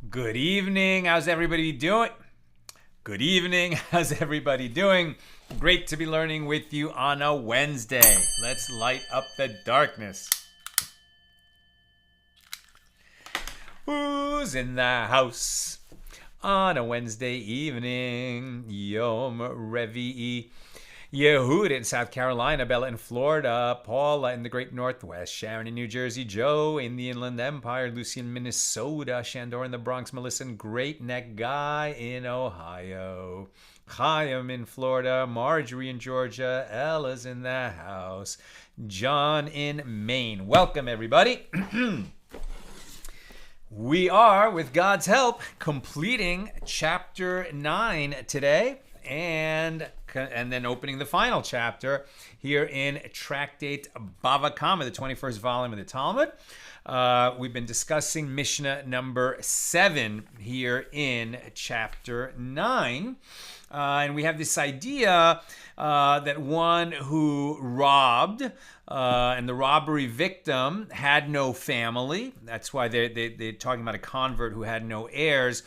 Good evening. How's everybody doing? Good evening. How's everybody doing? Great to be learning with you on a Wednesday. Let's light up the darkness. Who's in the house on a Wednesday evening? Yom Revi'i. Yehud in South Carolina, Bella in Florida, Paula in the Great Northwest, Sharon in New Jersey, Joe in the Inland Empire, Lucy in Minnesota, Shandor in the Bronx, Melissa in Great Neck, Guy in Ohio, Chaim in Florida, Marjorie in Georgia, Ella's in the house, John in Maine. Welcome, everybody. We are, with God's help, completing chapter 9 today. And then opening the final chapter here in Tractate Bava, Kamma, the 21st volume of the Talmud. We've been discussing Mishna number 7 here in chapter 9. And we have this idea that one who robbed and the robbery victim had no family. That's why they're talking about a convert who had no heirs.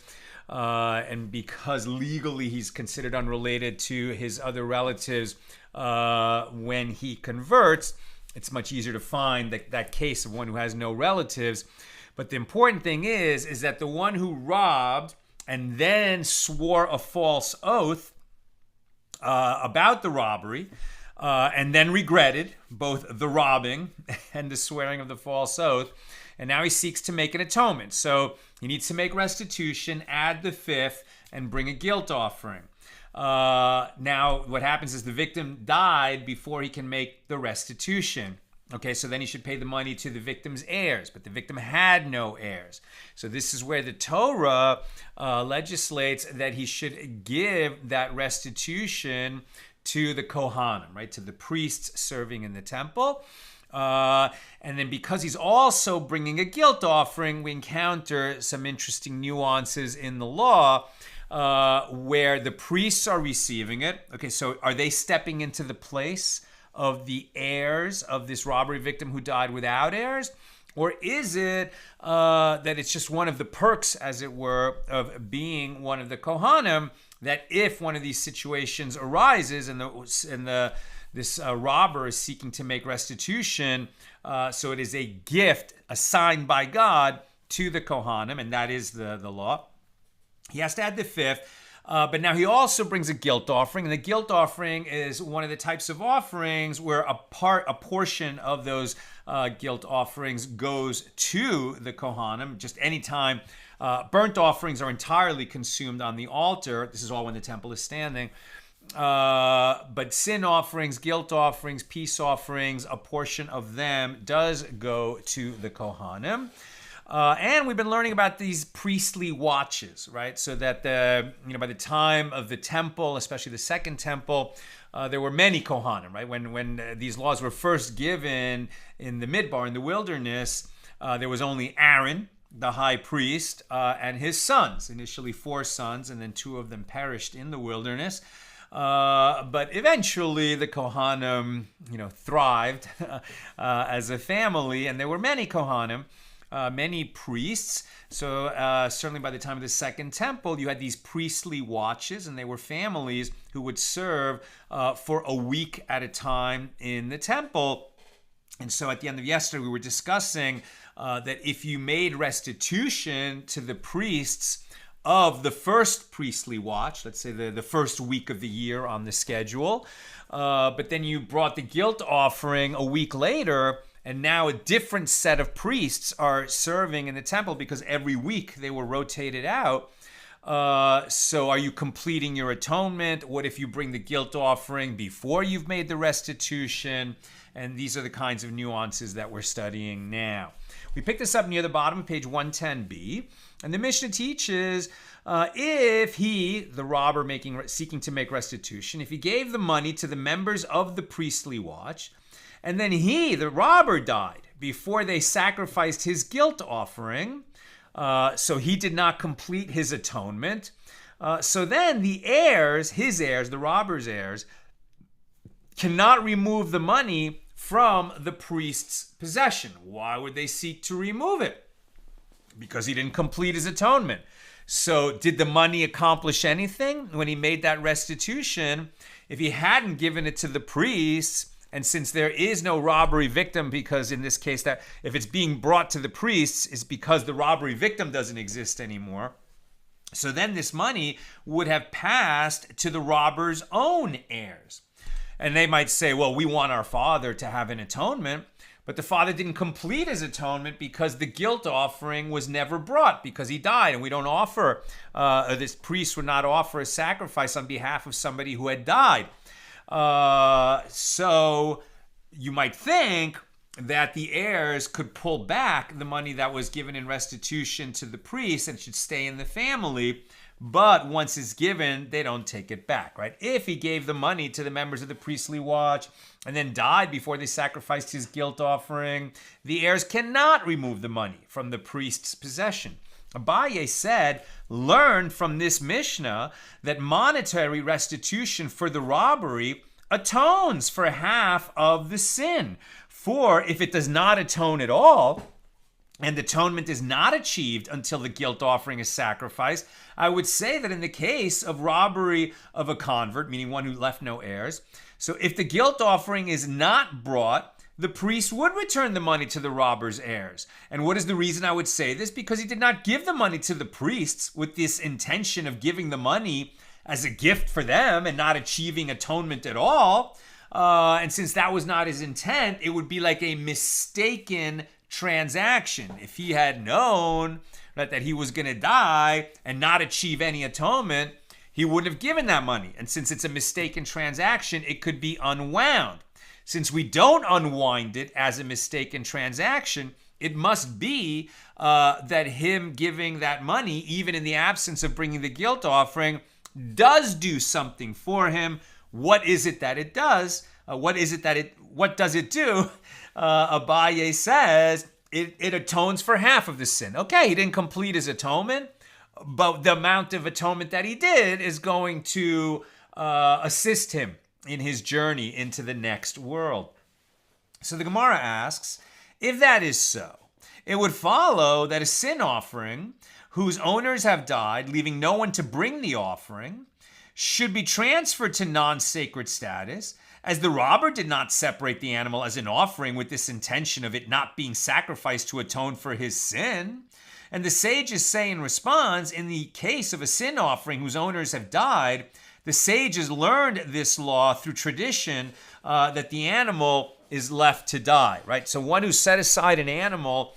And because legally he's considered unrelated to his other relatives when he converts, it's much easier to find that case of one who has no relatives. But the important thing is that the one who robbed and then swore a false oath about the robbery and then regretted both the robbing and the swearing of the false oath, and now he seeks to make an atonement. So he needs to make restitution, add the fifth, and bring a guilt offering. Now, what happens is the victim died before he can make the restitution. Okay, so then he should pay the money to the victim's heirs, but the victim had no heirs. So this is where the Torah legislates that he should give that restitution to the Kohanim, right, to the priests serving in the temple. And then because he's also bringing a guilt offering, we encounter some interesting nuances in the law where the priests are receiving it. Okay, so are they stepping into the place of the heirs of this robbery victim who died without heirs? Or is it that it's just one of the perks, as it were, of being one of the Kohanim, that if one of these situations arises and this robber is seeking to make restitution, so it is a gift assigned by God to the Kohanim, and that is the law. He has to add the fifth, but now he also brings a guilt offering, and the guilt offering is one of the types of offerings where a portion of those guilt offerings goes to the Kohanim. Just any time burnt offerings are entirely consumed on the altar, this is all when the temple is standing. But sin offerings, guilt offerings, peace offerings, a portion of them does go to the Kohanim. And we've been learning about these priestly watches, right? So that by the time of the temple, especially the second temple, there were many Kohanim, right? When these laws were first given in the Midbar, in the wilderness, there was only Aaron, the high priest, and his sons. Initially 4 sons, and then 2 of them perished in the wilderness. But eventually the Kohanim, thrived as a family, and there were many Kohanim, many priests. So certainly by the time of the Second Temple, you had these priestly watches, and they were families who would serve for a week at a time in the temple. And so at the end of yesterday, we were discussing that if you made restitution to the priests of the first priestly watch, let's say the first week of the year on the schedule, but then you brought the guilt offering a week later, and now a different set of priests are serving in the temple because every week they were rotated out. So are you completing your atonement? What if you bring the guilt offering before you've made the restitution? And these are the kinds of nuances that we're studying now. We pick this up near the bottom of page 110b. And the Mishnah teaches if he, the robber seeking to make restitution, if he gave the money to the members of the priestly watch, and then he, the robber, died before they sacrificed his guilt offering, so he did not complete his atonement. So then the heirs, his heirs, the robber's heirs, cannot remove the money from the priest's possession. Why would they seek to remove it? Because he didn't complete his atonement. So did the money accomplish anything when he made that restitution? If he hadn't given it to the priests, and since there is no robbery victim, because in this case that if it's being brought to the priests, it's because the robbery victim doesn't exist anymore. So then this money would have passed to the robber's own heirs. And they might say, well, we want our father to have an atonement, but the father didn't complete his atonement because the guilt offering was never brought because he died. And we don't offer, this priest would not offer a sacrifice on behalf of somebody who had died. So you might think that the heirs could pull back the money that was given in restitution to the priest and should stay in the family. But once it's given, they don't take it back, right? If he gave the money to the members of the priestly watch and then died before they sacrificed his guilt offering, the heirs cannot remove the money from the priest's possession. Abaye said, learn from this Mishnah that monetary restitution for the robbery atones for half of the sin. For if it does not atone at all, and atonement is not achieved until the guilt offering is sacrificed, I would say that in the case of robbery of a convert, meaning one who left no heirs, so if the guilt offering is not brought, the priest would return the money to the robber's heirs. And what is the reason I would say this? Because he did not give the money to the priests with this intention of giving the money as a gift for them and not achieving atonement at all. And since that was not his intent, it would be like a mistaken transaction. If he had known that he was going to die and not achieve any atonement, he wouldn't have given that money. And since it's a mistaken transaction, it could be unwound. Since we don't unwind it as a mistaken transaction, it must be that him giving that money, even in the absence of bringing the guilt offering, does do something for him. What is it that it does? What does it do? Abaye says it atones for half of the sin. Okay, he didn't complete his atonement, but the amount of atonement that he did is going to assist him in his journey into the next world. So the Gemara asks, if that is so, it would follow that a sin offering whose owners have died, leaving no one to bring the offering, should be transferred to non-sacred status, as the robber did not separate the animal as an offering with this intention of it not being sacrificed to atone for his sin. And the sages say in response, in the case of a sin offering whose owners have died, the sages learned this law through tradition that the animal is left to die, right? So one who set aside an animal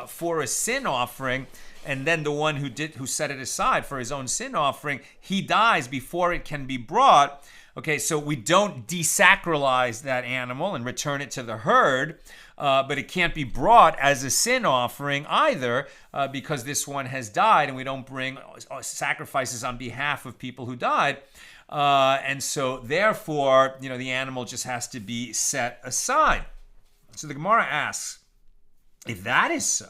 for a sin offering, and then the one who set it aside for his own sin offering, he dies before it can be brought. Okay, so we don't de-sacralize that animal and return it to the herd, but it can't be brought as a sin offering either because this one has died, and we don't bring sacrifices on behalf of people who died. And so therefore, the animal just has to be set aside. So the Gemara asks, if that is so,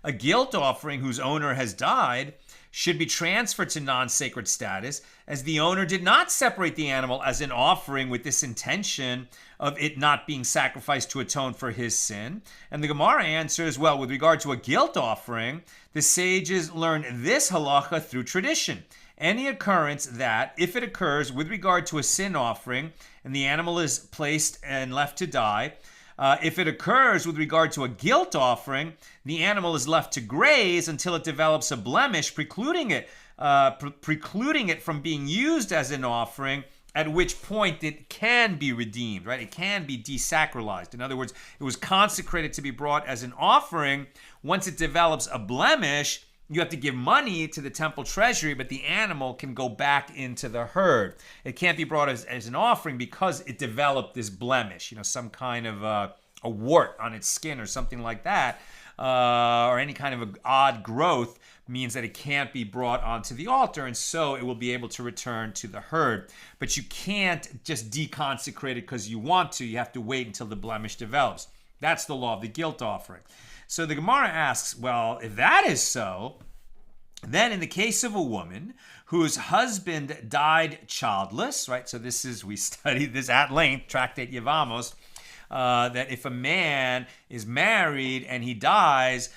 a guilt offering whose owner has died should be transferred to non-sacred status, as the owner did not separate the animal as an offering with this intention of it not being sacrificed to atone for his sin. And the Gemara answers, well, with regard to a guilt offering, the sages learned this halacha through tradition. Any occurrence that, if it occurs with regard to a sin offering, and the animal is placed and left to die, If it occurs with regard to a guilt offering, the animal is left to graze until it develops a blemish, precluding it from being used as an offering, at which point it can be redeemed, right? It can be de-sacralized. In other words, it was consecrated to be brought as an offering. Once it develops a blemish, you have to give money to the temple treasury, but the animal can go back into the herd. It can't be brought as an offering because it developed this blemish, some kind of a wart on its skin or something like that, or any kind of an odd growth means that it can't be brought onto the altar, and so it will be able to return to the herd. But you can't just deconsecrate it because you want to. You have to wait until the blemish develops. That's the law of the guilt offering. So the Gemara asks, well, if that is so, then in the case of a woman whose husband died childless, right? So we studied this at length, Tractate Yevamos, that if a man is married and he dies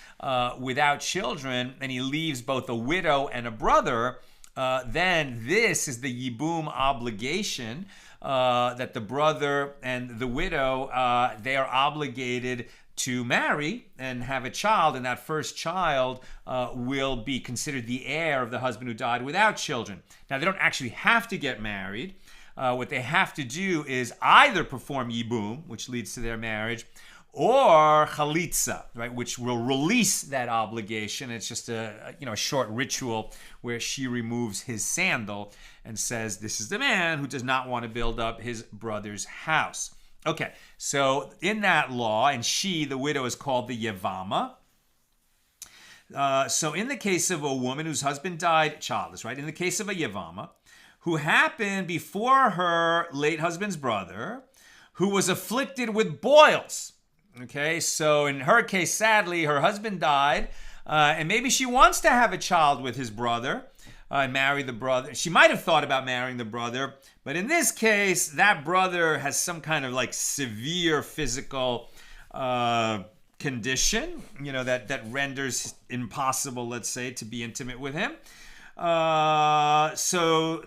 without children and he leaves both a widow and a brother, then this is the yibum obligation that the brother and the widow, they are obligated to marry and have a child, and that first child will be considered the heir of the husband who died without children. Now, they don't actually have to get married. What they have to do is either perform yibum, which leads to their marriage, or chalitza, right, which will release that obligation. It's just a short ritual where she removes his sandal and says, this is the man who does not want to build up his brother's house. Okay, so in that law, and she, the widow, is called the Yevama. So in the case of a woman whose husband died childless, right, in the case of a Yevama, who happened before her late husband's brother, who was afflicted with boils. Okay, so in her case, sadly, her husband died, and maybe she wants to have a child with his brother and marry the brother. She might have thought about marrying the brother, but in this case, that brother has some kind of severe physical condition, that renders impossible, let's say, to be intimate with him. So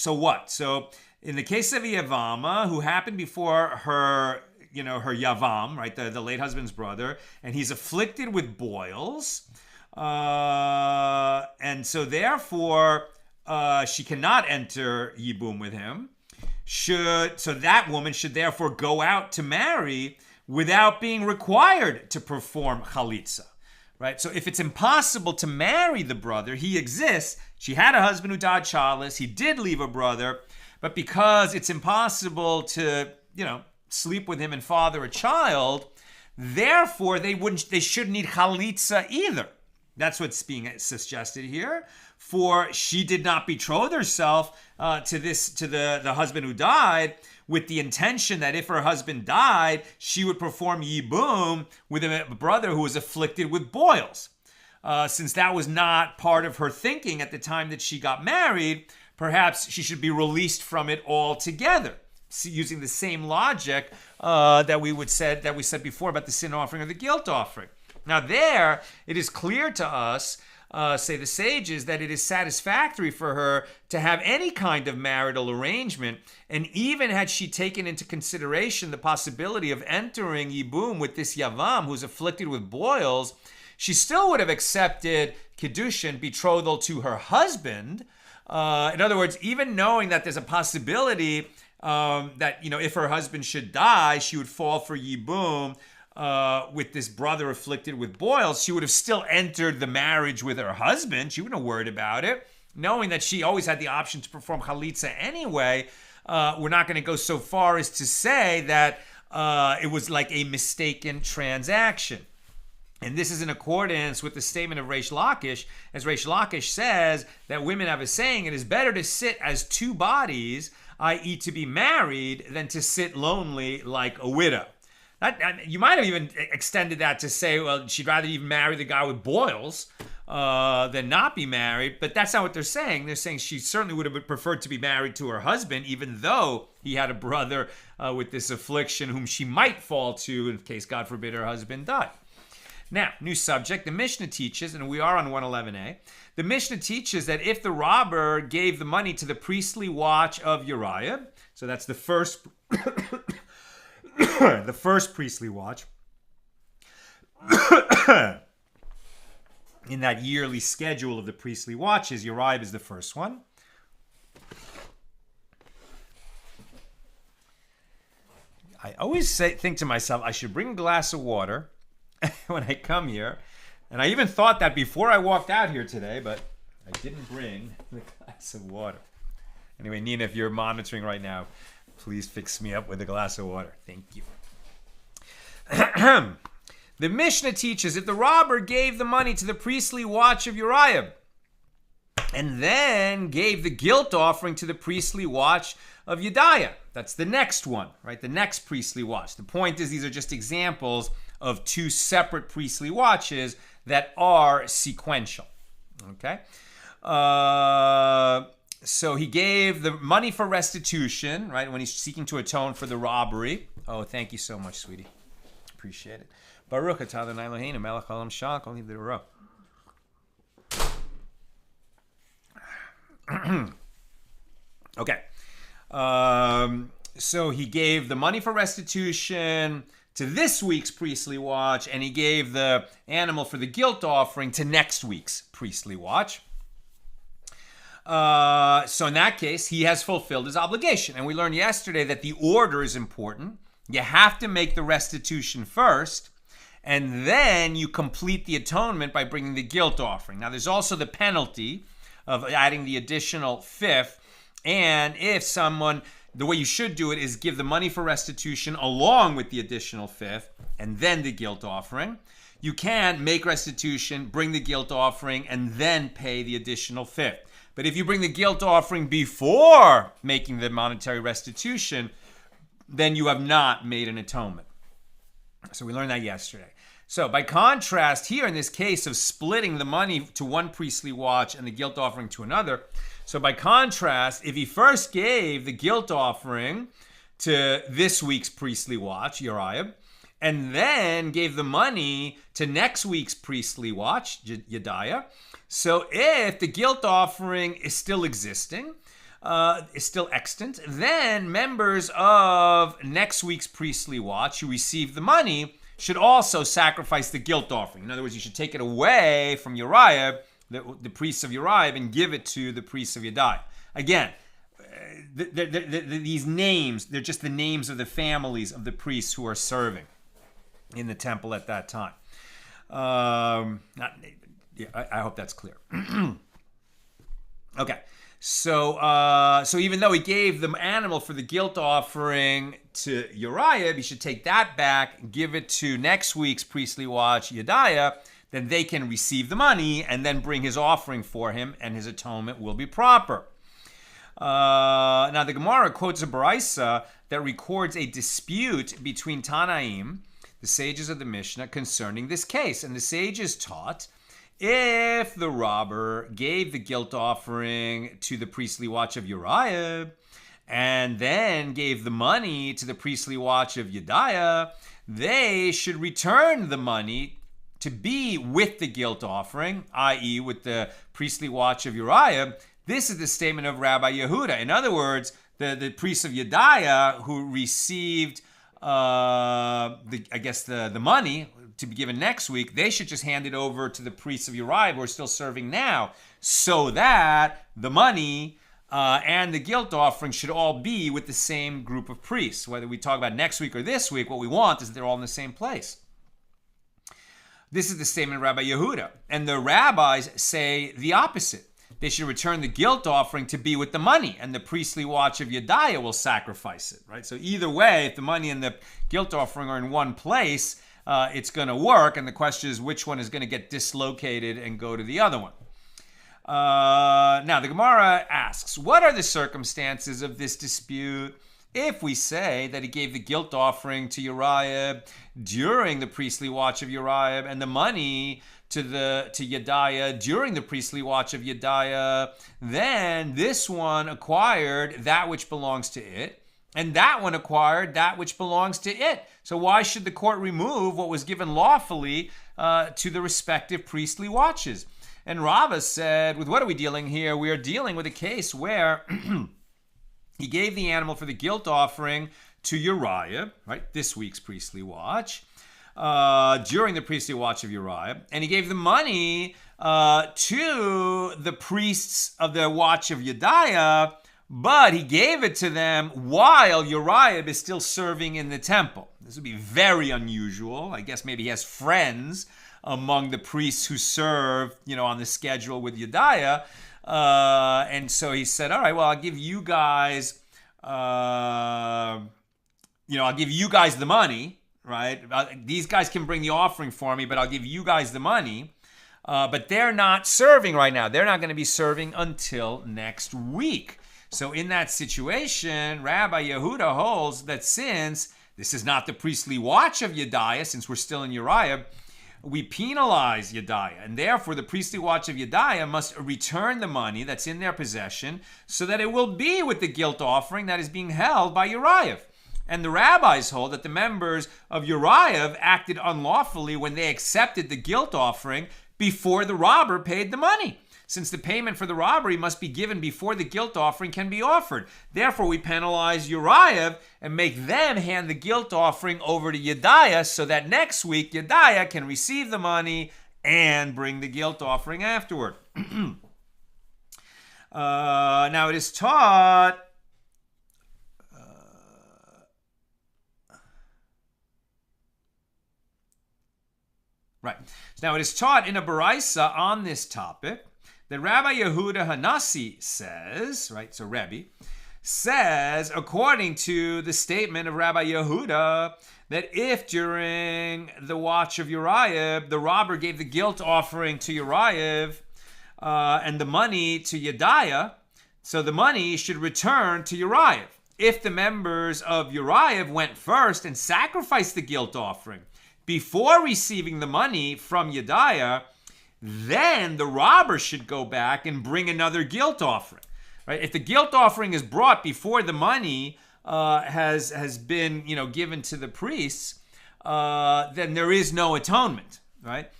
what? So in the case of a Yavama, who happened before her, her Yavam, right, the late husband's brother, and he's afflicted with boils, and so therefore she cannot enter Yibum with him. So that woman should therefore go out to marry without being required to perform chalitza. Right? So if it's impossible to marry the brother, he exists. She had a husband who died childless. He did leave a brother, but because it's impossible to, sleep with him and father a child, therefore they shouldn't need chalitza either. That's what's being suggested here. For she did not betroth herself to the husband who died, with the intention that if her husband died, she would perform yibum with a brother who was afflicted with boils. Since that was not part of her thinking at the time that she got married, perhaps she should be released from it altogether. Using the same logic that we said before about the sin offering or the guilt offering. Now there, it is clear to us, say the sages, that it is satisfactory for her to have any kind of marital arrangement, and even had she taken into consideration the possibility of entering Yibum with this Yavam who's afflicted with boils, she still would have accepted Kiddushin, betrothal to her husband. In other words, even knowing that there's a possibility that, if her husband should die, she would fall for Yibum with this brother afflicted with boils, she would have still entered the marriage with her husband. She wouldn't have worried about it. Knowing that she always had the option to perform chalitza anyway, we're not going to go so far as to say that it was like a mistaken transaction. And this is in accordance with the statement of Reish Lakish, as Reish Lakish says that women have a saying, it is better to sit as two bodies, i.e. to be married, than to sit lonely like a widow. You might have even extended that to say, well, she'd rather even marry the guy with boils than not be married. But that's not what they're saying. They're saying she certainly would have preferred to be married to her husband, even though he had a brother with this affliction whom she might fall to in case, God forbid, her husband died. Now, new subject. The Mishna teaches, and we are on 111a, the Mishna teaches that if the robber gave the money to the priestly watch of Uriah, so that's the first... the first priestly watch, in that yearly schedule of the priestly watches, Uriah is the first one. I always think to myself, I should bring a glass of water when I come here. And I even thought that before I walked out here today, but I didn't bring the glass of water. Anyway, Nina, if you're monitoring right now, please fix me up with a glass of water. Thank you. The Mishnah teaches if the robber gave the money to the priestly watch of Uriah and then gave the guilt offering to the priestly watch of Yediah. That's the next one, right? The next priestly watch. The point is these are just examples of two separate priestly watches that are sequential, okay? So he gave the money for restitution, right? When he's seeking to atone for the robbery. Oh, thank you so much, sweetie. Appreciate it. Baruch atah Adonai Eloheinu melech haolam shal kol niv'ro. Okay. So he gave the money for restitution to this week's priestly watch, and he gave the animal for the guilt offering to next week's priestly watch. So in that case, he has fulfilled his obligation. And we learned yesterday that the order is important. You have to make the restitution first, and then you complete the atonement by bringing the guilt offering. Now, there's also the penalty of adding the additional fifth. And if someone, the way you should do it is give the money for restitution along with the additional fifth and then the guilt offering. You can make restitution, bring the guilt offering, and then pay the additional fifth. But if you bring the guilt offering before making the monetary restitution, then you have not made an atonement. So we learned that yesterday. So by contrast, here in this case of splitting the money to one priestly watch and the guilt offering to another, so by contrast, if he first gave the guilt offering to this week's priestly watch, Uriah, and then gave the money to next week's priestly watch, Yediah, so if the guilt offering is still existing, is still extant, then members of next week's priestly watch who receive the money should also sacrifice the guilt offering. In other words, you should take it away from Uriah, the priests of Uriah, and give it to the priests of Yediah. Again, these names, they're just the names of the families of the priests who are serving in the temple at that time. I hope that's clear. Okay. So even though he gave the animal for the guilt offering to Uriah, he should take that back, give it to next week's priestly watch, Yediah, then they can receive the money and then bring his offering for him, and his atonement will be proper. Now, the Gemara quotes a Baraisa that records a dispute between Tanaim, the sages of the Mishnah, concerning this case. And the sages taught, if the robber gave the guilt offering to the priestly watch of Uriah and then gave the money to the priestly watch of Yediah, they should return the money to be with the guilt offering, i.e. with the priestly watch of Uriah. This is the statement of Rabbi Yehuda. In other words, the priests of Yediah who received the money to be given next week, they should just hand it over to the priests of Uriah who are still serving now, so that the money and the guilt offering should all be with the same group of priests. Whether we talk about next week or this week, what we want is that they're all in the same place. This is the statement of Rabbi Yehuda. And the rabbis say the opposite. They should return the guilt offering to be with the money, and the priestly watch of Yediah will sacrifice it, right? So either way, if the money and the guilt offering are in one place, it's going to work, and the question is which one is going to get dislocated and go to the other one. Now, the Gemara asks, what are the circumstances of this dispute if we say that he gave the guilt offering to Uriah during the priestly watch of Uriah and the money to Yediah during the priestly watch of Yediah, then this one acquired that which belongs to it, and that one acquired that which belongs to it. So why should the court remove what was given lawfully to the respective priestly watches? And Rava said, with what are we dealing here? We are dealing with a case where he gave the animal for the guilt offering to Uriah, right? This week's priestly watch, during the priestly watch of Uriah, and he gave the money to the priests of the watch of Yediah, but he gave it to them while Uriah is still serving in the temple. This would be very unusual. I guess maybe he has friends among the priests who serve, on the schedule with Yediah. And so he said, all right, well, I'll give you guys, I'll give you guys the money, right? These guys can bring the offering for me, but I'll give you guys the money. But they're not serving right now. They're not going to be serving until next week. So in that situation, Rabbi Yehuda holds that since this is not the priestly watch of Yediah, since we're still in Uriah, we penalize Yediah. And therefore, the priestly watch of Yediah must return the money that's in their possession so that it will be with the guilt offering that is being held by Uriah. And the rabbis hold that the members of Uriah acted unlawfully when they accepted the guilt offering before the robber paid the money, since the payment for the robbery must be given before the guilt offering can be offered. Therefore, we penalize Uriah and make them hand the guilt offering over to Yediah so that next week Yediah can receive the money and bring the guilt offering afterward. Now, it is taught... Right. Now, it is taught in a Baraisa on this topic that Rabbi Yehuda Hanassi says, right, so Rebbe, says, according to the statement of Rabbi Yehuda, that if during the watch of Uriah, the robber gave the guilt offering to Uriah and the money to Yediah, so the money should return to Uriah. If the members of Uriah went first and sacrificed the guilt offering before receiving the money from Yediah, then the robber should go back and bring another guilt offering. Right? If the guilt offering is brought before the money has been given to the priests, then there is no atonement. Right?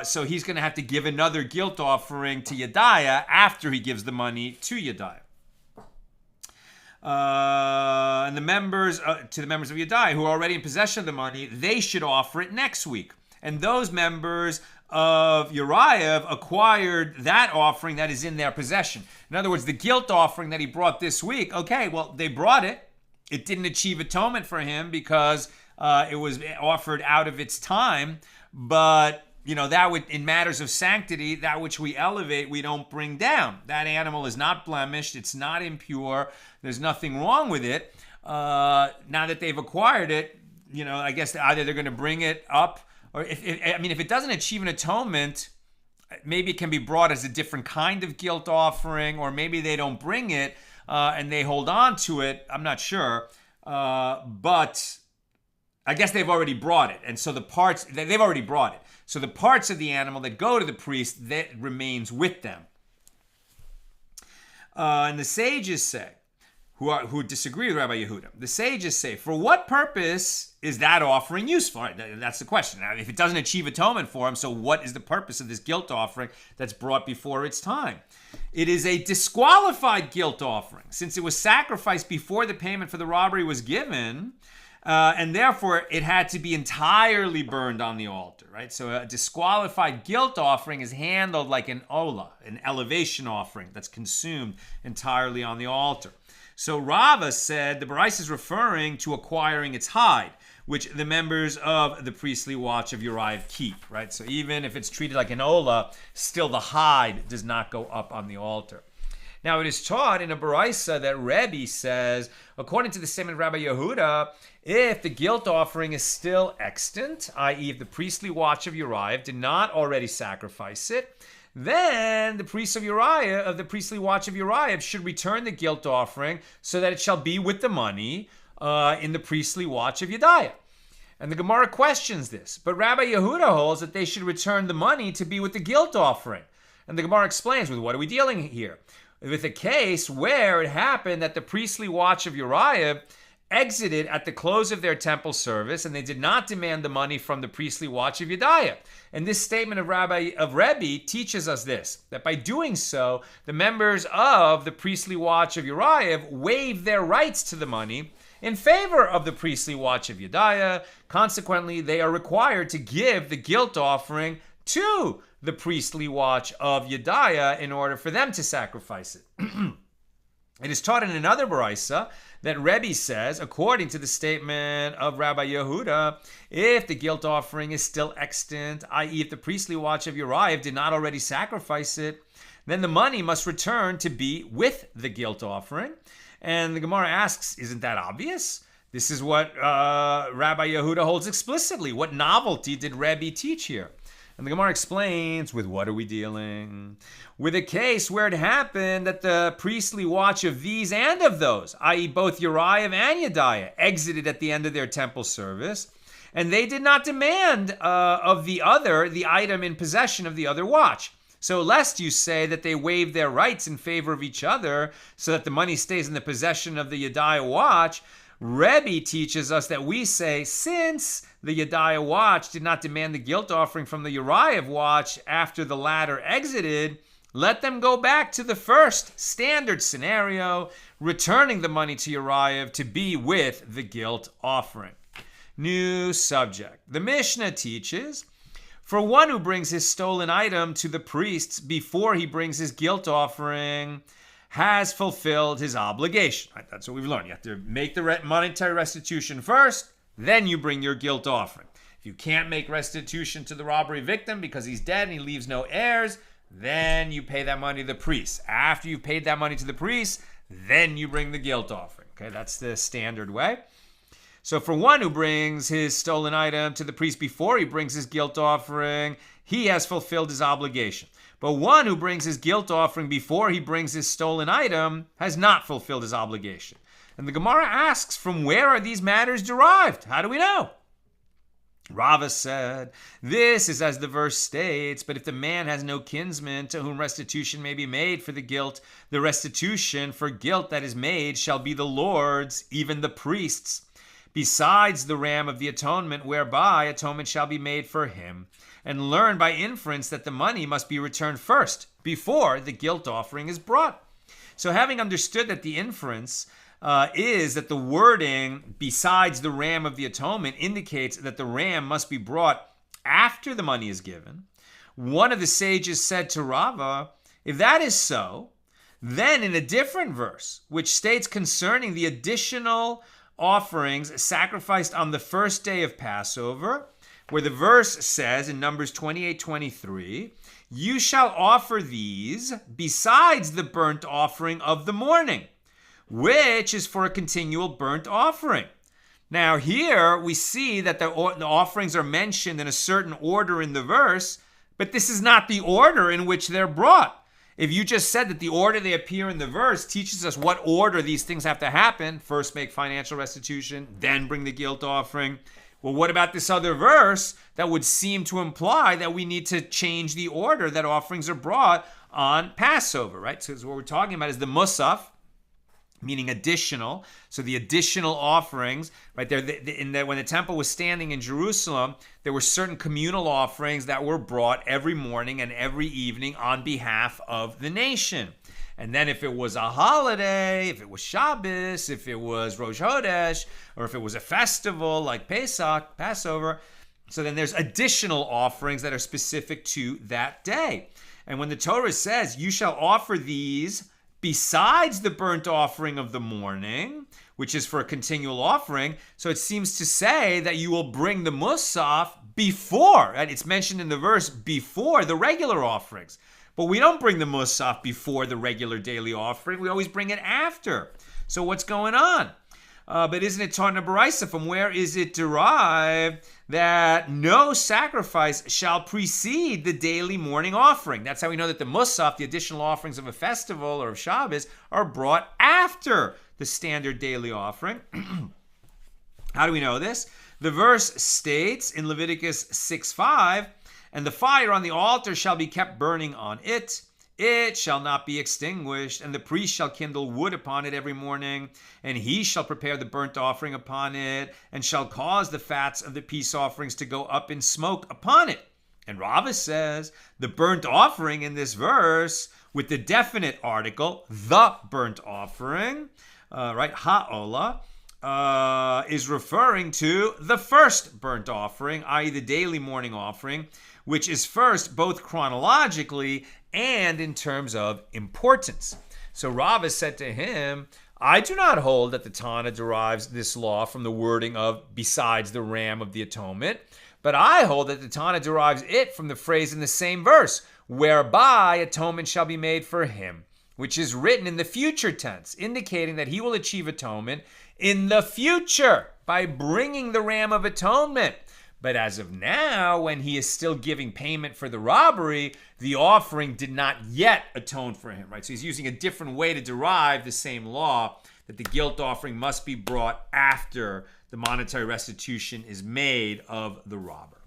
So he's going to have to give another guilt offering to Yediah after he gives the money to Yediah. And the members of Yediah who are already in possession of the money, they should offer it next week. And those members of Uriah acquired that offering that is in their possession. In other words, the guilt offering that he brought this week, okay, well, they brought it. It didn't achieve atonement for him because it was offered out of its time. But, that would, in matters of sanctity, that which we elevate, we don't bring down. That animal is not blemished. It's not impure. There's nothing wrong with it. Now that they've acquired it, I guess either they're going to bring it up, or if it doesn't achieve an atonement, maybe it can be brought as a different kind of guilt offering, or maybe they don't bring it and they hold on to it. I'm not sure. But I guess they've already brought it. And so they've already brought it. So the parts of the animal that go to the priest, that remains with them. And the sages say, who disagree with Rabbi Yehuda, the sages say, for what purpose is that offering useful? Right, that's the question. Now, if it doesn't achieve atonement for him, so what is the purpose of this guilt offering that's brought before its time? It is a disqualified guilt offering, since it was sacrificed before the payment for the robbery was given, and therefore it had to be entirely burned on the altar, right? So a disqualified guilt offering is handled like an olah, an elevation offering that's consumed entirely on the altar. So Rava said the Baraisa is referring to acquiring its hide, which the members of the priestly watch of Uriah keep, right? So even if it's treated like an olah, still the hide does not go up on the altar. Now it is taught in a Baraisa that Rebbe says, according to the statement of Rabbi Yehuda, if the guilt offering is still extant, i.e. if the priestly watch of Uriah did not already sacrifice it, then the priests of Uriah, of the priestly watch of Uriah, should return the guilt offering so that it shall be with the money in the priestly watch of Yediah. And the Gemara questions this, but Rabbi Yehuda holds that they should return the money to be with the guilt offering. And the Gemara explains, with what are we dealing here? With a case where it happened that the priestly watch of Uriah exited at the close of their temple service, and they did not demand the money from the priestly watch of Yediah. And this statement of Rebbe teaches us this, that by doing so, the members of the priestly watch of Uriah waive their rights to the money, in favor of the priestly watch of Yediah. Consequently, they are required to give the guilt offering to the priestly watch of Yediah in order for them to sacrifice it. It is taught in another Baraisa that Rebbe says, according to the statement of Rabbi Yehuda, if the guilt offering is still extant, i.e. if the priestly watch of Uriah did not already sacrifice it, then the money must return to be with the guilt offering. And the Gemara asks, isn't that obvious? This is what Rabbi Yehuda holds explicitly. What novelty did Rebbe teach here? And the Gemara explains, with what are we dealing? With a case where it happened that the priestly watch of these and of those, i.e. both Uriah and Yediah, exited at the end of their temple service, and they did not demand of the other the item in possession of the other watch. So lest you say that they waive their rights in favor of each other so that the money stays in the possession of the Yediah watch, Rebbe teaches us that we say, since the Yediah watch did not demand the guilt offering from the Uriah watch after the latter exited, let them go back to the first standard scenario, returning the money to Uriah to be with the guilt offering. New subject. The Mishna teaches, for one who brings his stolen item to the priests before he brings his guilt offering, has fulfilled his obligation. Right, that's what we've learned. You have to make the monetary restitution first, then you bring your guilt offering. If you can't make restitution to the robbery victim because he's dead and he leaves no heirs, then you pay that money to the priest. After you've paid that money to the priest, then you bring the guilt offering. Okay, that's the standard way. So for one who brings his stolen item to the priest before he brings his guilt offering, he has fulfilled his obligation. But one who brings his guilt offering before he brings his stolen item has not fulfilled his obligation. And the Gemara asks, from where are these matters derived? How do we know? Rava said, this is as the verse states, but if the man has no kinsman to whom restitution may be made for the guilt, the restitution for guilt that is made shall be the Lord's, even the priest's, besides the ram of the atonement, whereby atonement shall be made for him. And learn by inference that the money must be returned first, before the guilt offering is brought. So having understood that the inference is that the wording, besides the ram of the atonement, indicates that the ram must be brought after the money is given, one of the sages said to Rava, if that is so, then in a different verse, which states concerning the additional offerings sacrificed on the first day of Passover, where the verse says in Numbers 28:23, you shall offer these besides the burnt offering of the morning, which is for a continual burnt offering. Now here we see that the offerings are mentioned in a certain order in the verse, but this is not the order in which they're brought. If you just said that the order they appear in the verse teaches us what order these things have to happen, first make financial restitution, then bring the guilt offering. Well, what about this other verse that would seem to imply that we need to change the order that offerings are brought on Passover, right? So what we're talking about is the mussaf, meaning additional. So the additional offerings, right there, when the temple was standing in Jerusalem, there were certain communal offerings that were brought every morning and every evening on behalf of the nation. And then if it was a holiday, if it was Shabbos, if it was Rosh Chodesh, or if it was a festival like Pesach, Passover, so then there's additional offerings that are specific to that day. And when the Torah says, you shall offer these besides the burnt offering of the morning, which is for a continual offering, so it seems to say that you will bring the mussaf before, right? It's mentioned in the verse, before the regular offerings. But we don't bring the mussaf before the regular daily offering. We always bring it after. So what's going on? But isn't it taught in a Baraisa? From where is it derived that no sacrifice shall precede the daily morning offering? That's how we know that the mussaf, the additional offerings of a festival or of Shabbos, are brought after the standard daily offering. How do we know this? The verse states in Leviticus 6:5, and the fire on the altar shall be kept burning on it. It shall not be extinguished, and the priest shall kindle wood upon it every morning, and he shall prepare the burnt offering upon it, and shall cause the fats of the peace offerings to go up in smoke upon it. And Rava says the burnt offering in this verse, with the definite article, the burnt offering, right, ha'olah, is referring to the first burnt offering, i.e. the daily morning offering, which is first both chronologically and in terms of importance. So Rava said to him, I do not hold that the Tana derives this law from the wording of besides the ram of the atonement, but I hold that the Tana derives it from the phrase in the same verse, whereby atonement shall be made for him, which is written in the future tense, indicating that he will achieve atonement in the future by bringing the ram of atonement. But as of now, when he is still giving payment for the robbery, the offering did not yet atone for him, right? So he's using a different way to derive the same law, that the guilt offering must be brought after the monetary restitution is made of the robber.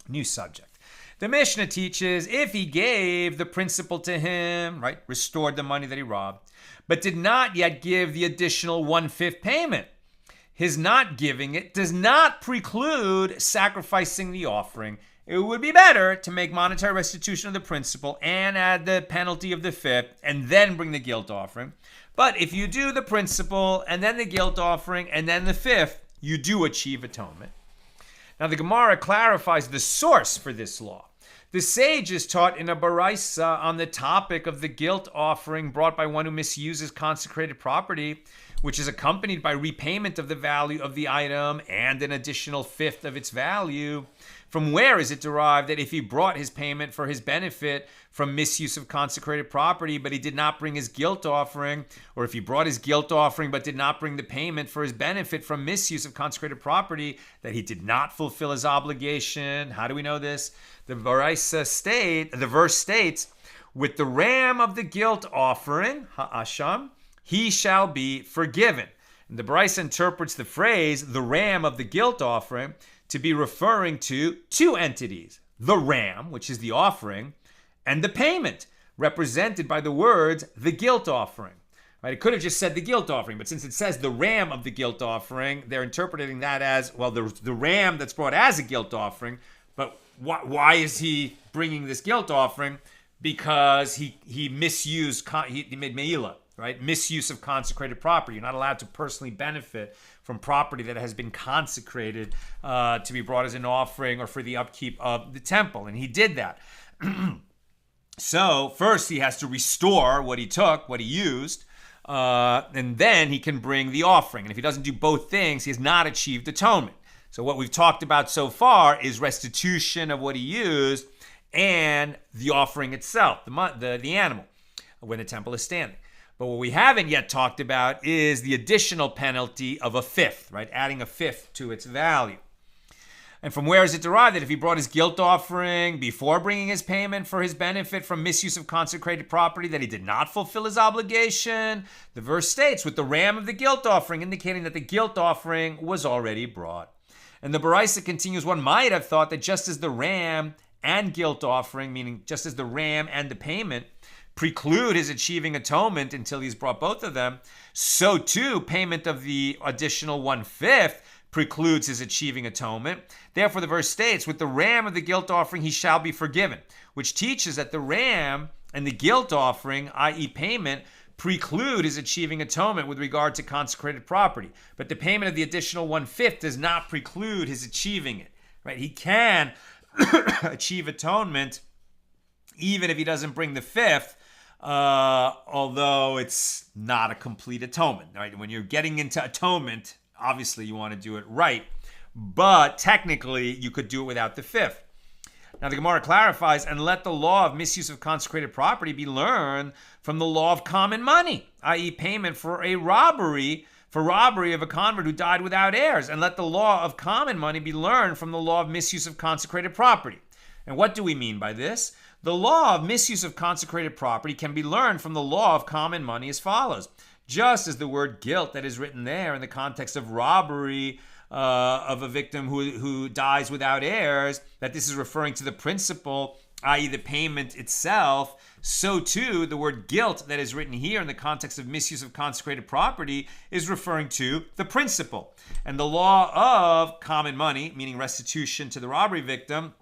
New subject. The Mishna teaches if he gave the principal to him, right, restored the money that he robbed, but did not yet give the additional 1/5 payment, his not giving it does not preclude sacrificing the offering. It would be better to make monetary restitution of the principal and add the penalty of the fifth and then bring the guilt offering. But if you do the principal and then the guilt offering and then the fifth, you do achieve atonement. Now the Gemara clarifies the source for this law. The sages taught in a baraisa on the topic of the guilt offering brought by one who misuses consecrated property, which is accompanied by repayment of the value of the item and an additional fifth of its value. From where is it derived that if he brought his payment for his benefit from misuse of consecrated property, but he did not bring his guilt offering, or if he brought his guilt offering but did not bring the payment for his benefit from misuse of consecrated property, that he did not fulfill his obligation? How do we know this? The verse states, with the ram of the guilt offering, ha'asham, he shall be forgiven. And the Bryce interprets the phrase, the ram of the guilt offering, to be referring to two entities, the ram, which is the offering, and the payment, represented by the words, the guilt offering. Right? It could have just said the guilt offering, but since it says the ram of the guilt offering, they're interpreting that as, well, the ram that's brought as a guilt offering, but why is he bringing this guilt offering? Because he misused, he made me'ilah. Right? Misuse of consecrated property. You're not allowed to personally benefit from property that has been consecrated to be brought as an offering or for the upkeep of the temple. And he did that. So first he has to restore what he took, what he used, and then he can bring the offering. And if he doesn't do both things, he has not achieved atonement. So what we've talked about so far is restitution of what he used and the offering itself, the animal, when the temple is standing. But what we haven't yet talked about is the additional penalty of a fifth, right? Adding a fifth to its value. And from where is it derived that if he brought his guilt offering before bringing his payment for his benefit from misuse of consecrated property, that he did not fulfill his obligation? The verse states, with the ram of the guilt offering, indicating that the guilt offering was already brought. And the Baraisa continues, one might have thought that just as the ram and guilt offering, meaning just as the ram and the payment, preclude his achieving atonement until he's brought both of them, so too payment of the additional 1/5 precludes his achieving atonement. Therefore the verse states, with the ram of the guilt offering he shall be forgiven, which teaches that the ram and the guilt offering, i.e. payment, preclude his achieving atonement with regard to consecrated property. But the payment of the additional 1/5 does not preclude his achieving it. Right? He can achieve atonement even if he doesn't bring the fifth, although it's not a complete atonement. Right? When you're getting into atonement, obviously you want to do it right, but technically you could do it without the fifth. Now the Gemara clarifies, and let the law of misuse of consecrated property be learned from the law of common money, i.e. payment for robbery of a convert who died without heirs, and let the law of common money be learned from the law of misuse of consecrated property. And what do we mean by this? The law of misuse of consecrated property can be learned from the law of common money as follows. Just as the word guilt that is written there in the context of robbery of a victim who dies without heirs, that this is referring to the principle, i.e. the payment itself, so too the word guilt that is written here in the context of misuse of consecrated property is referring to the principle. And the law of common money, meaning restitution to the robbery victim,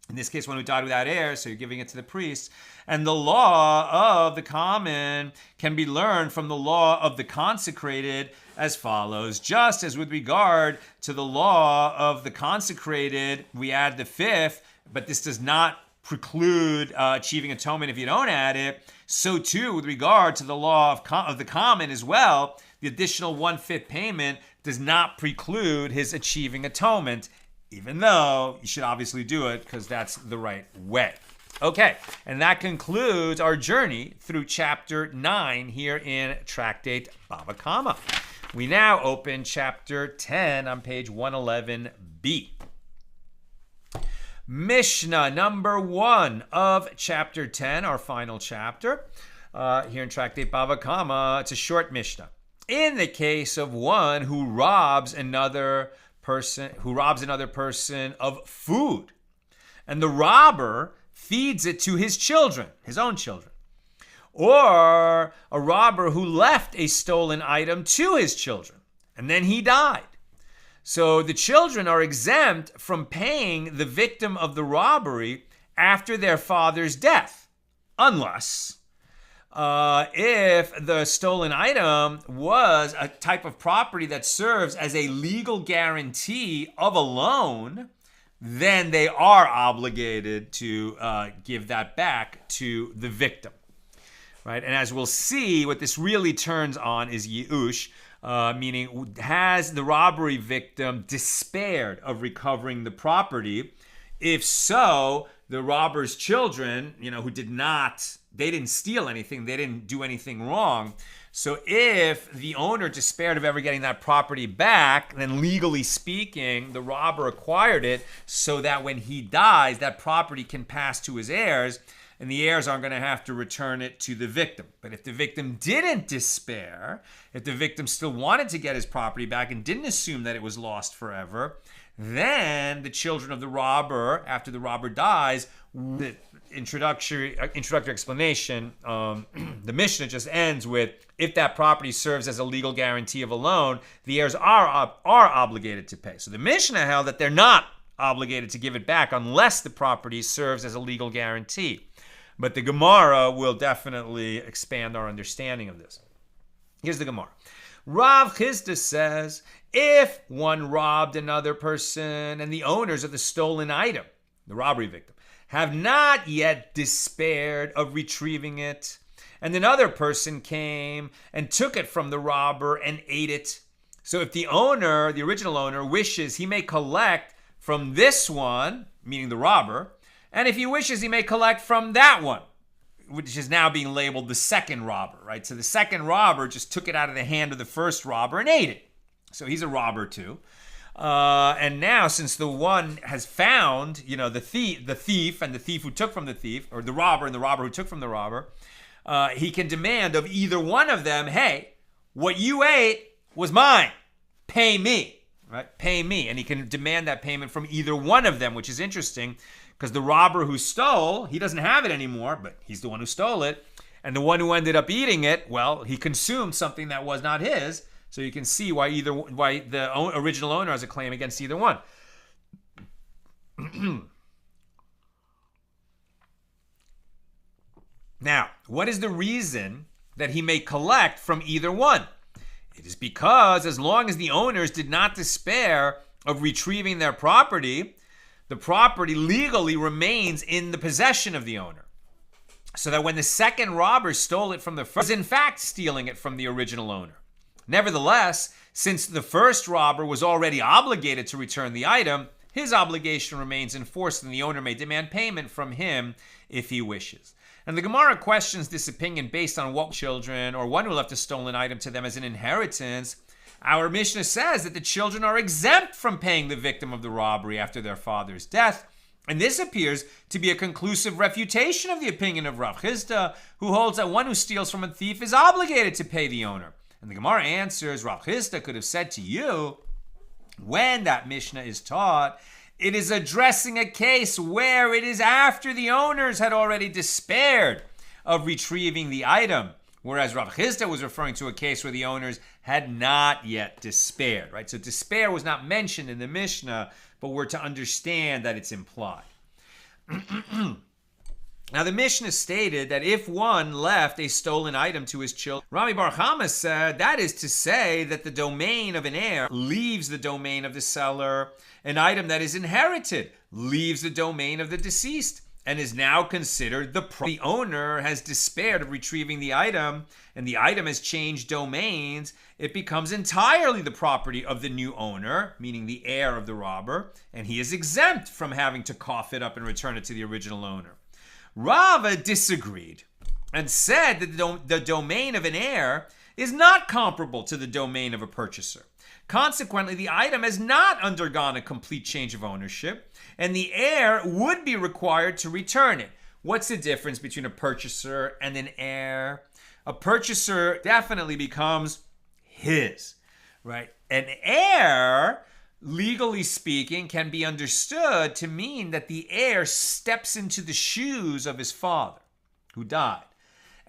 In this case, one who died without heirs, so you're giving it to the priest. And the law of the common can be learned from the law of the consecrated as follows. Just as with regard to the law of the consecrated, we add the fifth, but this does not preclude achieving atonement if you don't add it. So too, with regard to the law of the common as well, the additional 1/5 payment does not preclude his achieving atonement, even though you should obviously do it because that's the right way. Okay, and that concludes our journey through chapter 9 here in Tractate Bava Kamma. We now open chapter 10 on page 111b. Mishna number 1 of chapter 10, our final chapter, here in Tractate Bava Kamma. It's a short Mishnah. In the case of one who robs another person of food, and the robber feeds it to his children, his own children, or a robber who left a stolen item to his children, and then he died. So the children are exempt from paying the victim of the robbery after their father's death, unless if the stolen item was a type of property that serves as a legal guarantee of a loan, then they are obligated to give that back to the victim, right? And as we'll see, what this really turns on is yi'ush, meaning has the robbery victim despaired of recovering the property? If so, the robber's children, who they didn't steal anything, they didn't do anything wrong. So if the owner despaired of ever getting that property back, then legally speaking, the robber acquired it so that when he dies, that property can pass to his heirs, and the heirs aren't going to have to return it to the victim. But if the victim didn't despair, if the victim still wanted to get his property back and didn't assume that it was lost forever, then the children of the robber, after the robber dies, the introductory explanation, the Mishnah just ends with, if that property serves as a legal guarantee of a loan, the heirs are obligated to pay. So the Mishnah held that they're not obligated to give it back unless the property serves as a legal guarantee. But the Gemara will definitely expand our understanding of this. Here's the Gemara. Rav Chisda says, if one robbed another person and the owners of the stolen item, the robbery victim, have not yet despaired of retrieving it, and another person came and took it from the robber and ate it. So if the owner, the original owner, wishes, he may collect from this one, meaning the robber, and if he wishes, he may collect from that one, which is now being labeled the second robber, right? So the second robber just took it out of the hand of the first robber and ate it. So he's a robber too. And now, since the one has found, the thief and the thief who took from the thief, or the robber and the robber who took from the robber, he can demand of either one of them, hey, what you ate was mine. Pay me, right? Pay me. And he can demand that payment from either one of them, which is interesting because the robber who stole, he doesn't have it anymore, but he's the one who stole it. And the one who ended up eating it, well, he consumed something that was not his. So you can see why the original owner has a claim against either one. Now, what is the reason that he may collect from either one? It is because as long as the owners did not despair of retrieving their property, the property legally remains in the possession of the owner. So that when the second robber stole it from the first, was in fact stealing it from the original owner. Nevertheless, since the first robber was already obligated to return the item, his obligation remains in force and the owner may demand payment from him if he wishes. And the Gemara questions this opinion based on what children or one who left a stolen item to them as an inheritance. Our Mishnah says that the children are exempt from paying the victim of the robbery after their father's death. And this appears to be a conclusive refutation of the opinion of Rav Chisda, who holds that one who steals from a thief is obligated to pay the owner. And the Gemara answers, Rav Chisda could have said to you, when that Mishnah is taught, it is addressing a case where it is after the owners had already despaired of retrieving the item. Whereas Rav Chisda was referring to a case where the owners had not yet despaired, right? So despair was not mentioned in the Mishnah, but we're to understand that it's implied. Now, the Mishnah stated that if one left a stolen item to his children, Rabbi Bar Chama said that is to say that the domain of an heir leaves the domain of the seller. An item that is inherited leaves the domain of the deceased and is now considered the property. The owner has despaired of retrieving the item, and the item has changed domains. It becomes entirely the property of the new owner, meaning the heir of the robber, and he is exempt from having to cough it up and return it to the original owner. Rava disagreed and said that the domain of an heir is not comparable to the domain of a purchaser. Consequently, the item has not undergone a complete change of ownership, and the heir would be required to return it. What's the difference between a purchaser and an heir? A purchaser definitely becomes his, right? An heir, legally speaking, can be understood to mean that the heir steps into the shoes of his father who died.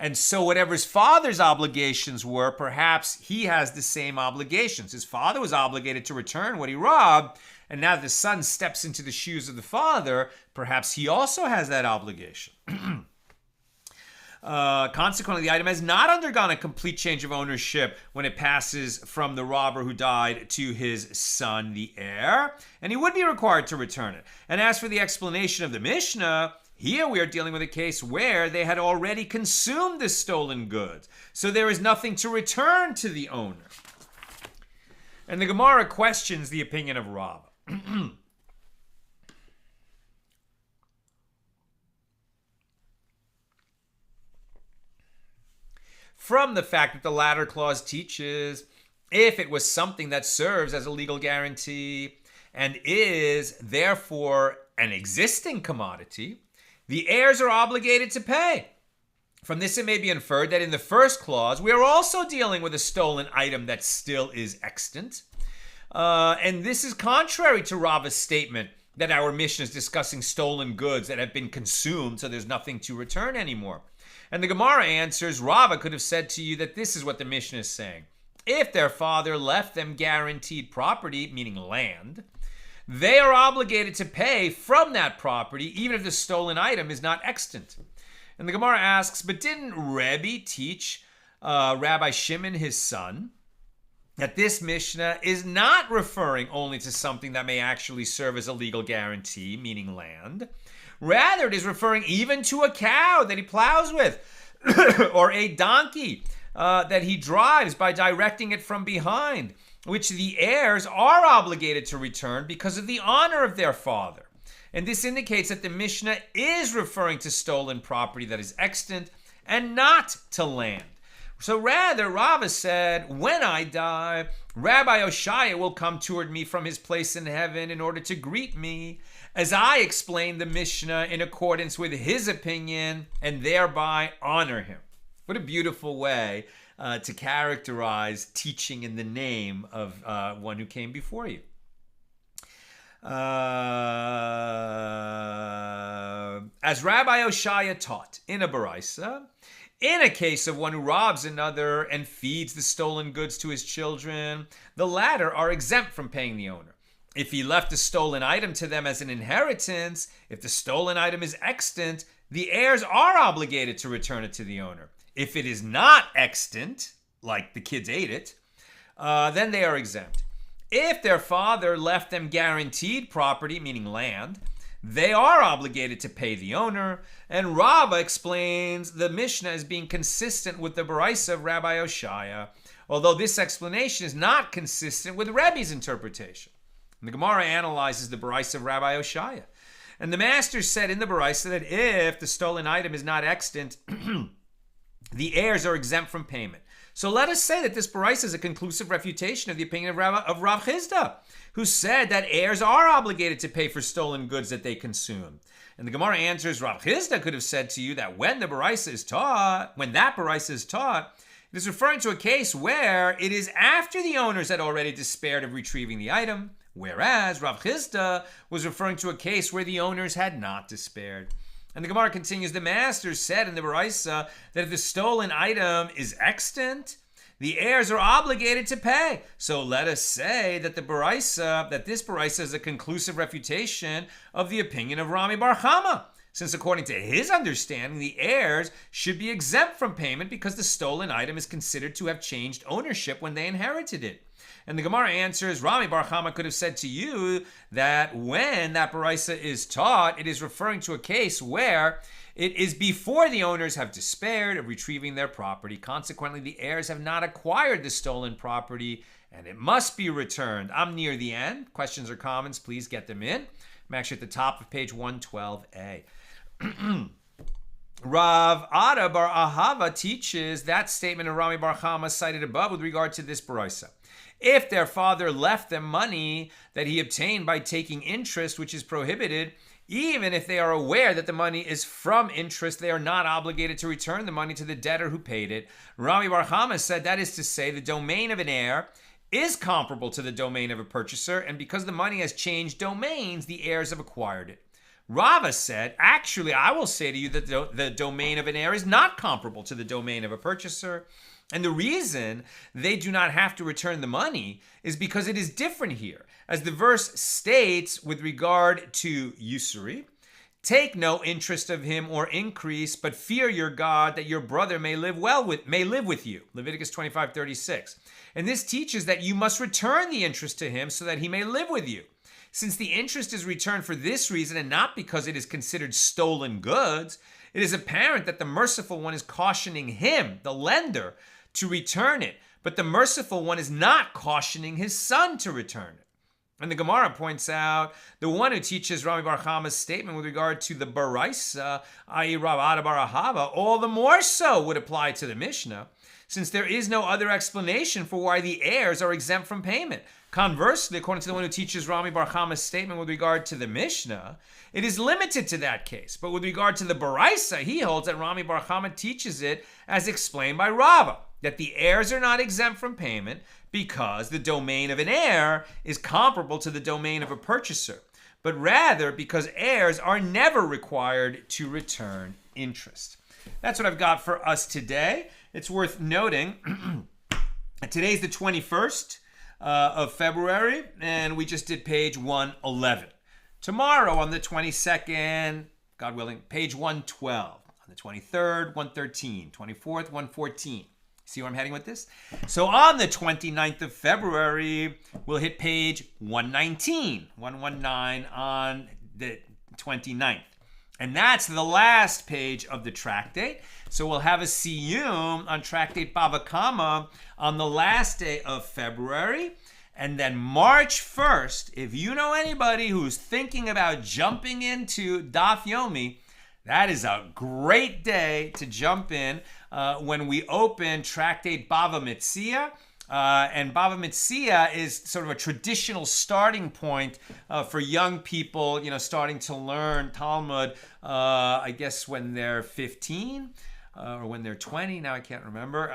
And so whatever his father's obligations were, perhaps he has the same obligations. His father was obligated to return what he robbed, and now the son steps into the shoes of the father. Perhaps he also has that obligation. Consequently, the item has not undergone a complete change of ownership when it passes from the robber who died to his son, the heir, and he would be required to return it. And as for the explanation of the Mishnah, here we are dealing with a case where they had already consumed the stolen goods, so there is nothing to return to the owner. And the Gemara questions the opinion of Rava. From the fact that the latter clause teaches if it was something that serves as a legal guarantee and is therefore an existing commodity, the heirs are obligated to pay. From this, it may be inferred that in the first clause, we are also dealing with a stolen item that still is extant. And this is contrary to Rava's statement that our Mishnah is discussing stolen goods that have been consumed, so there's nothing to return anymore. And the Gemara answers, Rava could have said to you that this is what the Mishnah is saying. If their father left them guaranteed property, meaning land, they are obligated to pay from that property, even if the stolen item is not extant. And the Gemara asks, but didn't Rebbe teach Rabbi Shimon, his son, that this Mishnah is not referring only to something that may actually serve as a legal guarantee, meaning land? Rather, it is referring even to a cow that he plows with, or a donkey that he drives by directing it from behind, which the heirs are obligated to return because of the honor of their father. And this indicates that the Mishnah is referring to stolen property that is extant and not to land. So rather, Rava said, when I die, Rabbi Oshaya will come toward me from his place in heaven in order to greet me, as I explain the Mishnah in accordance with his opinion and thereby honor him. What a beautiful way to characterize teaching in the name of one who came before you. As Rabbi Oshaya taught in a Baraisa, in a case of one who robs another and feeds the stolen goods to his children, the latter are exempt from paying the owner. If he left a stolen item to them as an inheritance, if the stolen item is extant, the heirs are obligated to return it to the owner. If it is not extant, like the kids ate it, then they are exempt. If their father left them guaranteed property, meaning land, they are obligated to pay the owner. And Rava explains the Mishnah as being consistent with the Baraisa of Rabbi Oshaya, although this explanation is not consistent with Rebbe's interpretation. And the Gemara analyzes the Baraisa of Rabbi Oshaya. And the master said in the Baraisa that if the stolen item is not extant, the heirs are exempt from payment. So let us say that this Baraisa is a conclusive refutation of the opinion of Rav Chisda, who said that heirs are obligated to pay for stolen goods that they consume. And the Gemara answers, Rav Chisda could have said to you that when that Baraisa is taught, it is referring to a case where it is after the owners had already despaired of retrieving the item, whereas Rav Chisda was referring to a case where the owners had not despaired. And the Gemara continues, the master said in the Baraisa that if the stolen item is extant, the heirs are obligated to pay. So let us say that this Baraisa is a conclusive refutation of the opinion of Rami Bar Kamma, since according to his understanding, the heirs should be exempt from payment because the stolen item is considered to have changed ownership when they inherited it. And the Gemara answers, Rami Bar Kamma could have said to you that when that Baraisa is taught, it is referring to a case where it is before the owners have despaired of retrieving their property. Consequently, the heirs have not acquired the stolen property and it must be returned. I'm near the end. Questions or comments, please get them in. I'm actually at the top of page 112a. Rav Ada Bar Ahava teaches that statement of Rami Bar Kamma cited above with regard to this Baraisa. If their father left them money that he obtained by taking interest, which is prohibited, even if they are aware that the money is from interest, they are not obligated to return the money to the debtor who paid it. Rami Bar Kamma said that is to say the domain of an heir is comparable to the domain of a purchaser, and because the money has changed domains, the heirs have acquired it. Rava said, actually, I will say to you that the domain of an heir is not comparable to the domain of a purchaser. And the reason they do not have to return the money is because it is different here. As the verse states with regard to usury, take no interest of him or increase, but fear your God that your brother may live with you. Leviticus 25:36. And this teaches that you must return the interest to him so that he may live with you. Since the interest is returned for this reason and not because it is considered stolen goods, it is apparent that the merciful one is cautioning him, the lender, to return it, but the merciful one is not cautioning his son to return it. And the Gemara points out the one who teaches Rami Bar Kamma's statement with regard to the Baraisa, i.e. Rav Ada Bar Ahava, all the more so would apply to the Mishnah, since there is no other explanation for why the heirs are exempt from payment. Conversely, according to the one who teaches Rami Bar Kamma's statement with regard to the Mishnah, it is limited to that case. But with regard to the Baraisa, he holds that Rami Bar Kamma teaches it as explained by Rava, that the heirs are not exempt from payment because the domain of an heir is comparable to the domain of a purchaser, but rather because heirs are never required to return interest. That's what I've got for us today. It's worth noting, today's the 21st of February, and we just did page 111. Tomorrow on the 22nd, God willing, page 112. On the 23rd, 113. 24th, 114. See where I'm heading with this? So on the 29th of February, we'll hit page 119 on the 29th. And that's the last page of the tractate. So we'll have a siyum on tractate Bava Kamma on the last day of February. And then March 1st, if you know anybody who's thinking about jumping into Daf Yomi, that is a great day to jump in when we open tractate Bava Metzia. And Bava Metzia is sort of a traditional starting point for young people, starting to learn Talmud, I guess when they're 15 or when they're 20. Now I can't remember.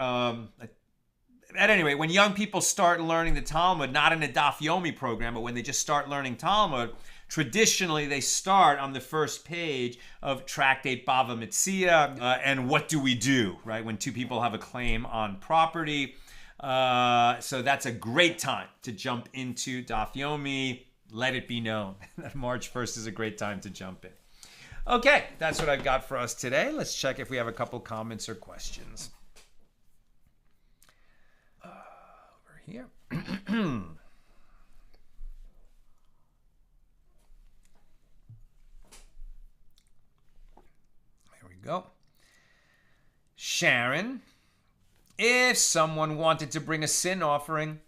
At any rate, when young people start learning the Talmud, not in a Daf Yomi program, but when they just start learning Talmud, traditionally they start on the first page of tractate Bava Metzia. And what do we do, right, when two people have a claim on property? So that's a great time to jump into Daf Yomi. Let it be known that March 1st is a great time to jump in. Okay, that's what I've got for us today. Let's check if we have a couple comments or questions. Over here. There we go. Sharon. If someone wanted to bring a sin offering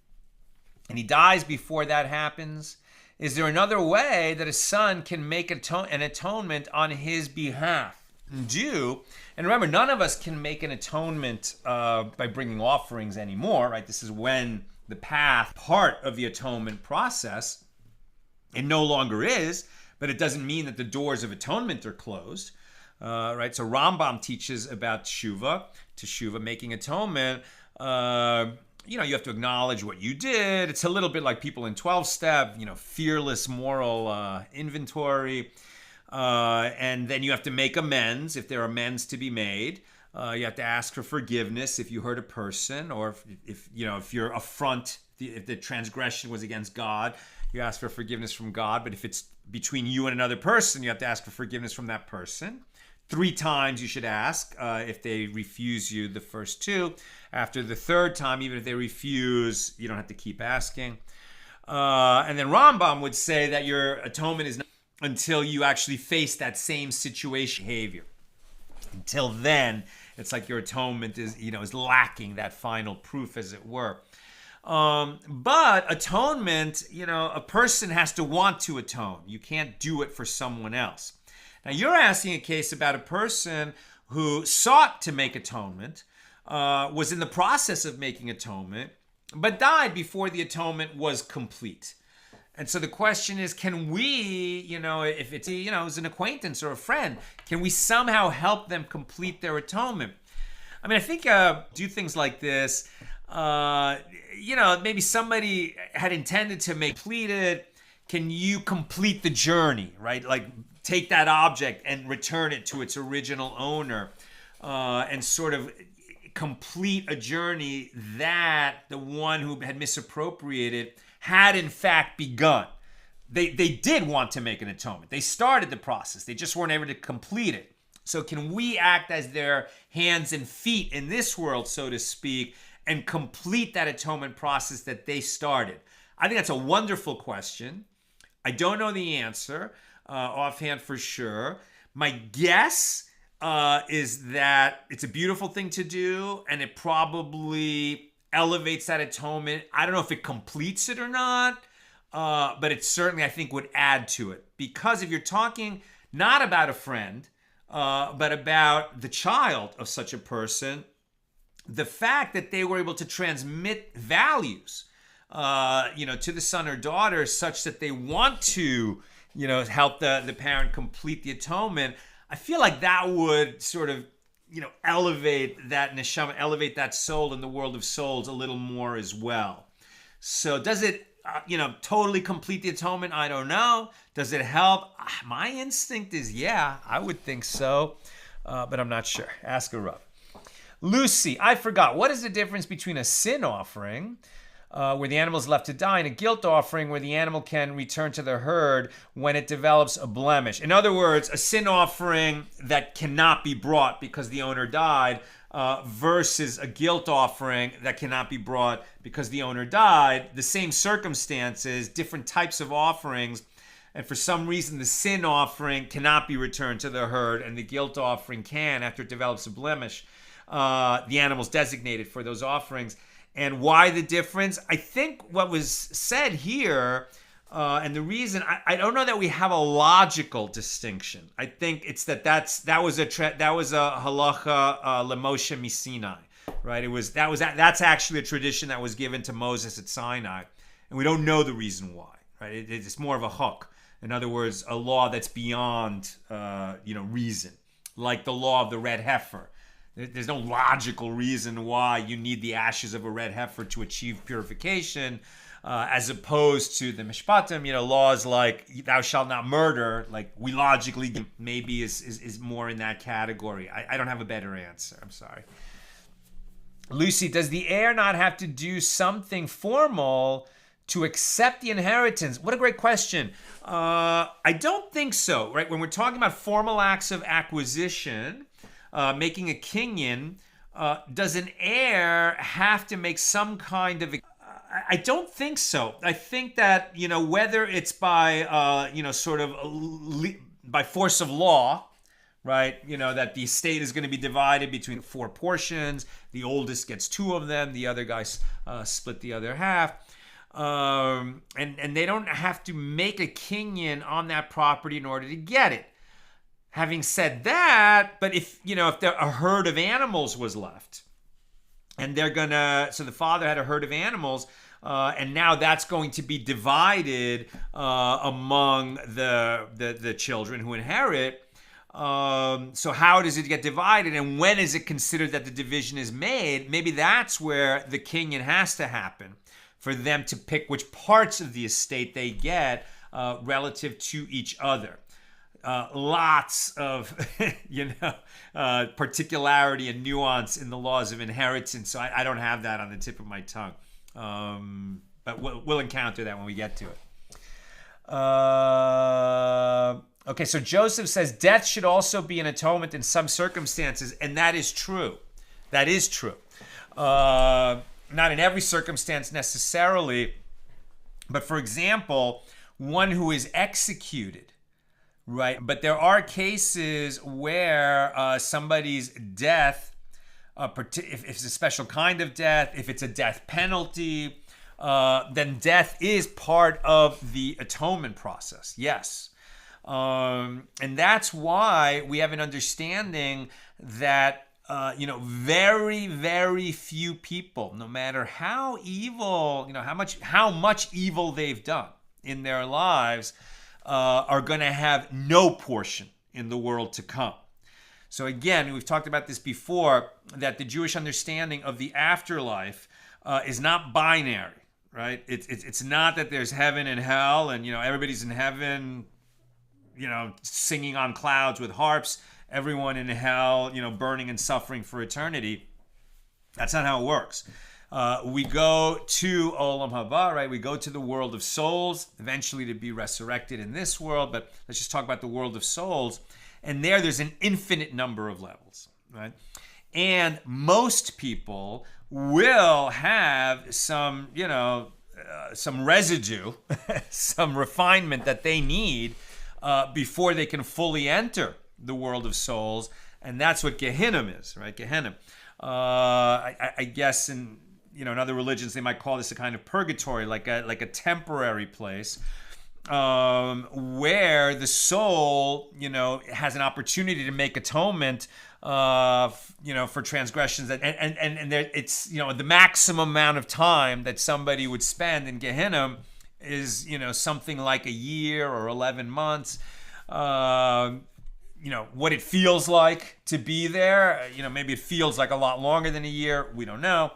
and he dies before that happens, is there another way that a son can make an atonement on his behalf? And remember, none of us can make an atonement by bringing offerings anymore, right? This is when the part of the atonement process, it no longer is, but it doesn't mean that the doors of atonement are closed. Right, so Rambam teaches about teshuva, making atonement. You have to acknowledge what you did. It's a little bit like people in 12-step, fearless moral inventory. And then you have to make amends if there are amends to be made. You have to ask for forgiveness if you hurt a person, or if your affront, if the transgression was against God, you ask for forgiveness from God. But if it's between you and another person, you have to ask for forgiveness from that person. 3 times you should ask. If they refuse you the first 2, after the 3rd time, even if they refuse, you don't have to keep asking. And then Rambam would say that your atonement is not until you actually face that same situation behavior. Until then, it's like your atonement is lacking that final proof, as it were. But atonement, a person has to want to atone. You can't do it for someone else. Now, you're asking a case about a person who sought to make atonement, was in the process of making atonement, but died before the atonement was complete. And so the question is, can we, if it's, as an acquaintance or a friend, can we somehow help them complete their atonement? I mean, I think do things like this, maybe somebody had intended to make completed. Can you complete the journey, right? Like take that object and return it to its original owner, and sort of complete a journey that the one who had misappropriated had in fact begun. They did want to make an atonement. They started the process. They just weren't able to complete it. So can we act as their hands and feet in this world, so to speak, and complete that atonement process that they started? I think that's a wonderful question. I don't know the answer offhand for sure. My guess is that it's a beautiful thing to do, and it probably elevates that atonement. I don't know if it completes it or not, but it certainly, I think, would add to it. Because if you're talking not about a friend, but about the child of such a person, the fact that they were able to transmit values, to the son or daughter such that they want to, help the parent complete the atonement, I feel like that would sort of, elevate that neshama, elevate that soul in the world of souls a little more as well. So does it, totally complete the atonement? I don't know. Does it help? My instinct is, yeah, I would think so, but I'm not sure. Ask a Rav. Lucy, I forgot. What is the difference between a sin offering, where the animal is left to die, and a guilt offering where the animal can return to the herd when it develops a blemish? In other words, a sin offering that cannot be brought because the owner died, versus a guilt offering that cannot be brought because the owner died. The same circumstances, different types of offerings, and for some reason the sin offering cannot be returned to the herd and the guilt offering can after it develops a blemish. The animal's designated for those offerings. And why the difference? I think what was said here, and the reason, I don't know that we have a logical distinction. I think it's that was a halacha lemoshe misinai, right? That's actually a tradition that was given to Moses at Sinai, and we don't know the reason why, right? It's more of a huk. In other words, a law that's beyond reason, like the law of the red heifer. There's no logical reason why you need the ashes of a red heifer to achieve purification, as opposed to the mishpatim, laws like thou shalt not murder, like we logically maybe is more in that category. I don't have a better answer. I'm sorry. Lucy, does the heir not have to do something formal to accept the inheritance? What a great question. I don't think so, right? When we're talking about formal acts of acquisition, making a kinyan, does an heir have to make some kind of... I don't think so. I think that, whether it's by, by force of law, right? That the estate is going to be divided between 4 portions. The oldest gets 2 of them. The other guys split the other half. And they don't have to make a kinyan on that property in order to get it. Having said that, but if a herd of animals was left, and so the father had a herd of animals, and now that's going to be divided among the children who inherit. So how does it get divided, and when is it considered that the division is made? Maybe that's where the kinyan has to happen, for them to pick which parts of the estate they get relative to each other. lots of, particularity and nuance in the laws of inheritance. So I don't have that on the tip of my tongue. But we'll encounter that when we get to it. Okay, so Joseph says death should also be an atonement in some circumstances, and that is true. That is true. Not in every circumstance necessarily, but for example, one who is executed, right? But there are cases where somebody's death, if it's a special kind of death, if it's a death penalty, then death is part of the atonement process. Yes. And that's why we have an understanding that, very, very few people, no matter how evil, how much evil they've done in their lives, are going to have no portion in the world to come. So again, we've talked about this before, that the Jewish understanding of the afterlife is not binary. Right? It's not that there's heaven and hell and, everybody's in heaven, singing on clouds with harps, everyone in hell, burning and suffering for eternity. That's not how it works. We go to Olam Haba, right? We go to the world of souls, eventually to be resurrected in this world, but let's just talk about the world of souls. And there's an infinite number of levels, right? And most people will have some, some residue, some refinement that they need before they can fully enter the world of souls. And that's what Gehinnom is, right? Gehinnom. I guess in other religions, they might call this a kind of purgatory, like a temporary place where the soul, has an opportunity to make atonement for transgressions and there it's the maximum amount of time that somebody would spend in Gehinnom is something like a year or 11 months. What it feels like to be there, maybe it feels like a lot longer than a year, we don't know,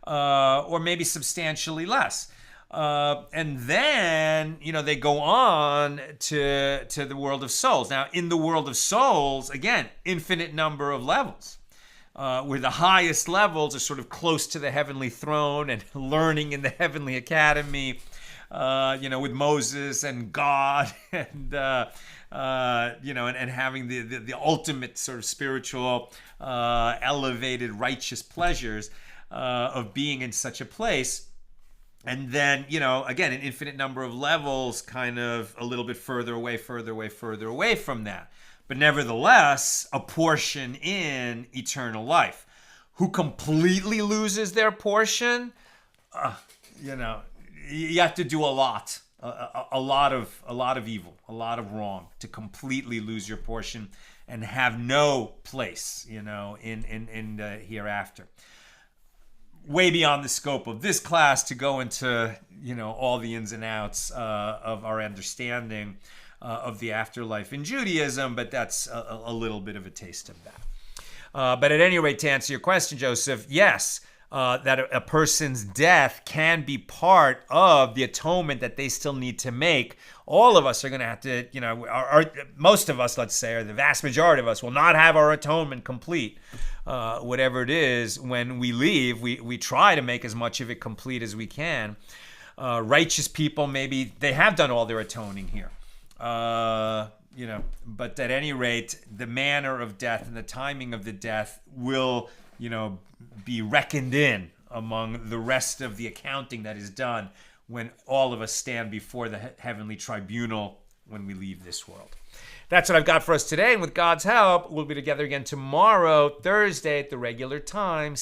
or maybe substantially less. And then, they go on to the world of souls. Now, in the world of souls, again, infinite number of levels, where the highest levels are sort of close to the heavenly throne and learning in the heavenly academy, with Moses and God and, and having the ultimate sort of spiritual, elevated, righteous pleasures of being in such a place. And then, again, an infinite number of levels, kind of a little bit further away from that. But nevertheless, a portion in eternal life. Who completely loses their portion, you have to do a lot of evil, a lot of wrong to completely lose your portion and have no place, in the hereafter. Way beyond the scope of this class to go into, all the ins and outs of our understanding of the afterlife in Judaism, but that's a little bit of a taste of that. But at any rate, to answer your question, Joseph, yes, that a person's death can be part of the atonement that they still need to make. All of us are going to have to, most of us, let's say, or the vast majority of us will not have our atonement complete. Whatever it is, when we leave, we try to make as much of it complete as we can. Righteous people, maybe they have done all their atoning here. But at any rate, the manner of death and the timing of the death will, be reckoned in among the rest of the accounting that is done when all of us stand before the heavenly tribunal when we leave this world. That's what I've got for us today, and with God's help, we'll be together again tomorrow, Thursday, at the regular time.